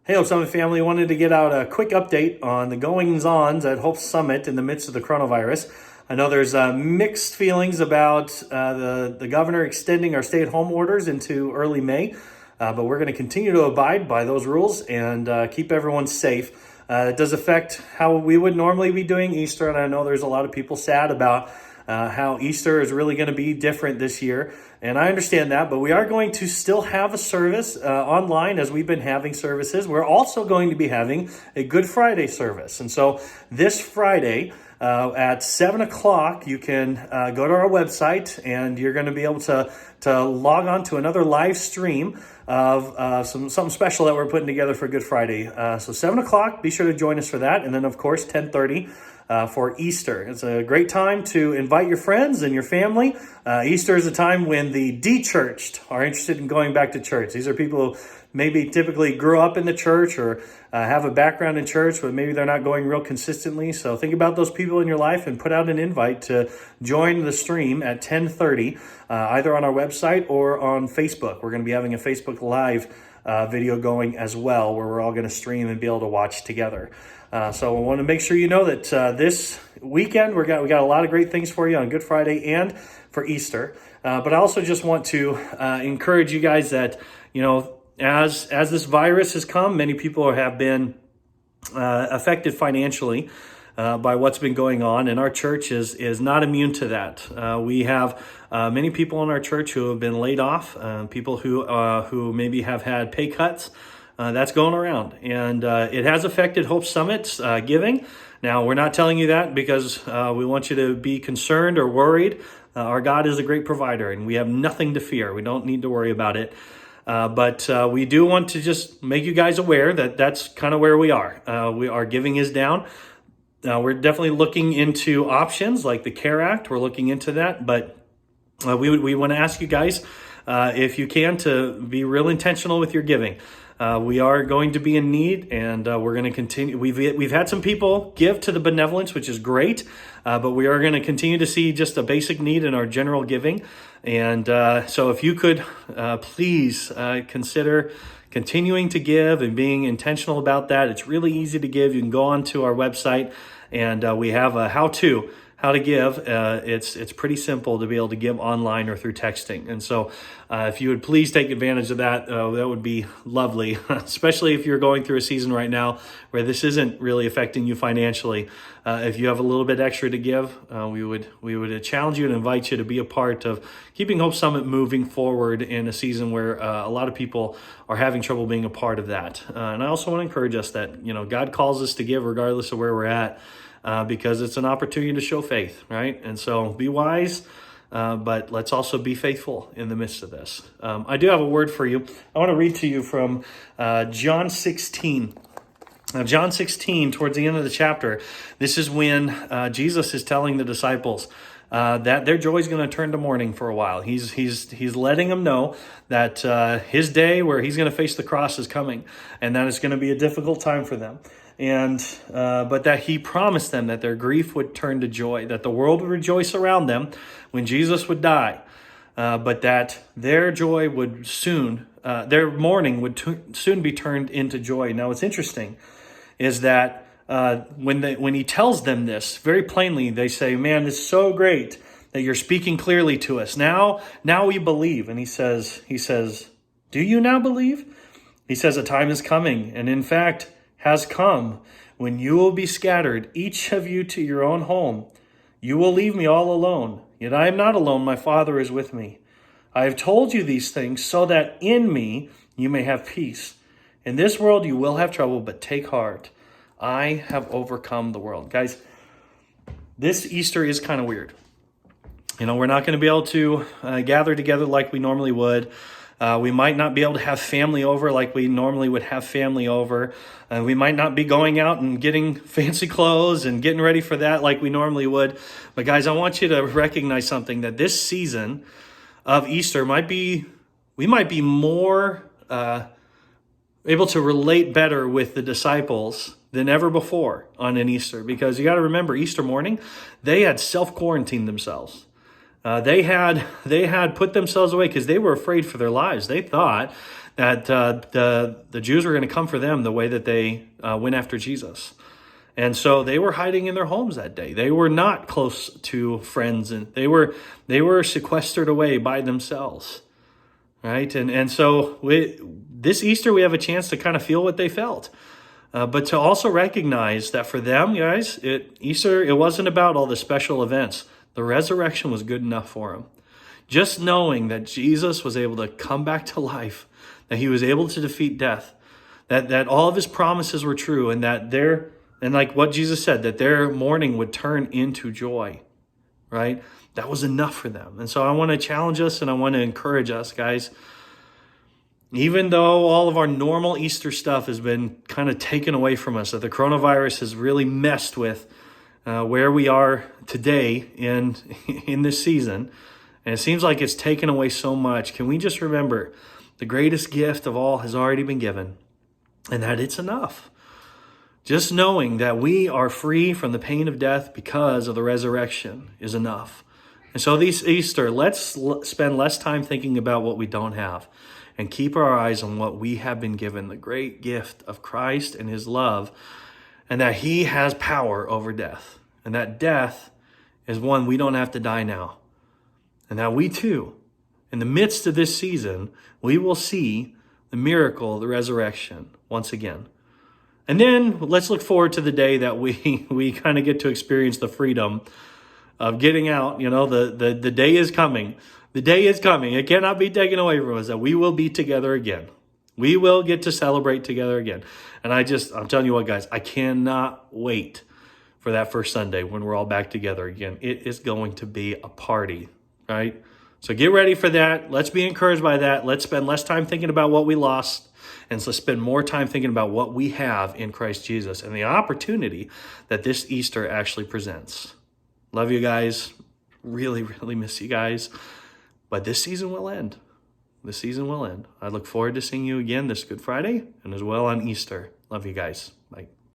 Hey, Hope Summit family, wanted to get out a quick update on the goings-ons at Hope Summit in the midst of the coronavirus. I know there's mixed feelings about the governor extending our stay-at-home orders into early May, but we're going to continue to abide by those rules and keep everyone safe. It does affect how we would normally be doing Easter, and I know there's a lot of people sad about how Easter is really going to be different this year. And I understand that, but we are going to still have a service online as we've been having services. We're also going to be having a Good Friday service. And so this Friday at 7 o'clock, you can go to our website and you're going to be able to log on to another live stream of something special that we're putting together for Good Friday. So 7 o'clock, be sure to join us for that. And then, of course, 10:30. For Easter. It's a great time to invite your friends and your family. Easter is a time when the de-churched are interested in going back to church. These are people who maybe typically grew up in the church or have a background in church, but maybe they're not going real consistently. So think about those people in your life and put out an invite to join the stream at 10:30, either on our website or on Facebook. We're going to be having a Facebook Live video going as well, where we're all going to stream and be able to watch together. So I want to make sure you know that this weekend we got a lot of great things for you on Good Friday and for Easter. But I also just want to encourage you guys that, as this virus has come, many people have been affected financially by what's been going on, and our church is not immune to that. We have many people in our church who have been laid off, people who maybe have had pay cuts. That's going around, and it has affected Hope Summit's giving. Now, we're not telling you that because we want you to be concerned or worried. Our God is a great provider, and we have nothing to fear. We don't need to worry about it. But we do want to just make you guys aware that that's kind of where we are. Our giving is down. We're definitely looking into options like the CARE Act. We're looking into that, but we want to ask you guys, if you can, to be real intentional with your giving. We are going to be in need, and we're going to continue. We've had some people give to the benevolence, which is great, but we are going to continue to see just a basic need in our general giving. And so if you could please consider continuing to give and being intentional about that. It's really easy to give. You can go onto our website, and we have a how to give. It's pretty simple to be able to give online or through texting. And so if you would please take advantage of that, that would be lovely, especially if you're going through a season right now where this isn't really affecting you financially. If you have a little bit extra to give, we would challenge you and invite you to be a part of keeping Hope Summit moving forward in a season where a lot of people are having trouble being a part of that. And I also want to encourage us that, God calls us to give regardless of where we're at. Because it's an opportunity to show faith, right? And so be wise, but let's also be faithful in the midst of this. I do have a word for you. I want to read to you from John 16. John 16, towards the end of the chapter, this is when Jesus is telling the disciples that their joy is going to turn to mourning for a while. He's letting them know that his day where he's going to face the cross is coming, and that it's going to be a difficult time for them. And but that he promised them that their grief would turn to joy, that the world would rejoice around them when Jesus would die, but that their joy would soon, their mourning would soon be turned into joy. Now, what's interesting is that when he tells them this very plainly, they say, "Man, it's so great that you're speaking clearly to us. Now we believe." And he says, "Do you now believe?" He says, "A time is coming, and in fact has come, when you will be scattered, each of you to your own home. You will leave me all alone. Yet I am not alone, my Father is with me. I have told you these things so that in me you may have peace. In this world you will have trouble, but take heart. I have overcome the world." Guys, this Easter is kind of weird. We're not going to be able to gather together like we normally would. We might not be able to have family over like we normally would have family over. We might not be going out and getting fancy clothes and getting ready for that like we normally would. But guys, I want you to recognize something, that this season of Easter we might be more able to relate better with the disciples than ever before on an Easter. Because you got to remember, Easter morning, they had self-quarantined themselves. They had put themselves away because they were afraid for their lives. They thought that the Jews were going to come for them the way that they went after Jesus. And so they were hiding in their homes that day. They were not close to friends, and they were sequestered away by themselves, right? And so this Easter, we have a chance to kind of feel what they felt. But to also recognize that for them, guys, Easter, it wasn't about all the special events. The resurrection was good enough for them. Just knowing that Jesus was able to come back to life, that he was able to defeat death, that all of his promises were true, and and like what Jesus said, that their mourning would turn into joy, right? That was enough for them. And so I want to challenge us and I want to encourage us, guys. Even though all of our normal Easter stuff has been kind of taken away from us, that the coronavirus has really messed with where we are today in this season, and it seems like it's taken away so much, can we just remember the greatest gift of all has already been given, and that it's enough. Just knowing that we are free from the pain of death because of the resurrection is enough. And so this Easter, let's spend less time thinking about what we don't have and keep our eyes on what we have been given, the great gift of Christ and his love, and that he has power over death. And that death is one we don't have to die now. And that we too, in the midst of this season, we will see the miracle of the resurrection once again. And then let's look forward to the day that we kind of get to experience the freedom of getting out. You know, the day is coming. The day is coming. It cannot be taken away from us that we will be together again. We will get to celebrate together again. And I'm telling you what, guys, I cannot wait for that first Sunday when we're all back together again. It is going to be a party, right? So get ready for that. Let's be encouraged by that. Let's spend less time thinking about what we lost, and let's spend more time thinking about what we have in Christ Jesus and the opportunity that this Easter actually presents. Love you guys. Really, really miss you guys. But this season will end. This season will end. I look forward to seeing you again this Good Friday and as well on Easter. Love you guys. Bye.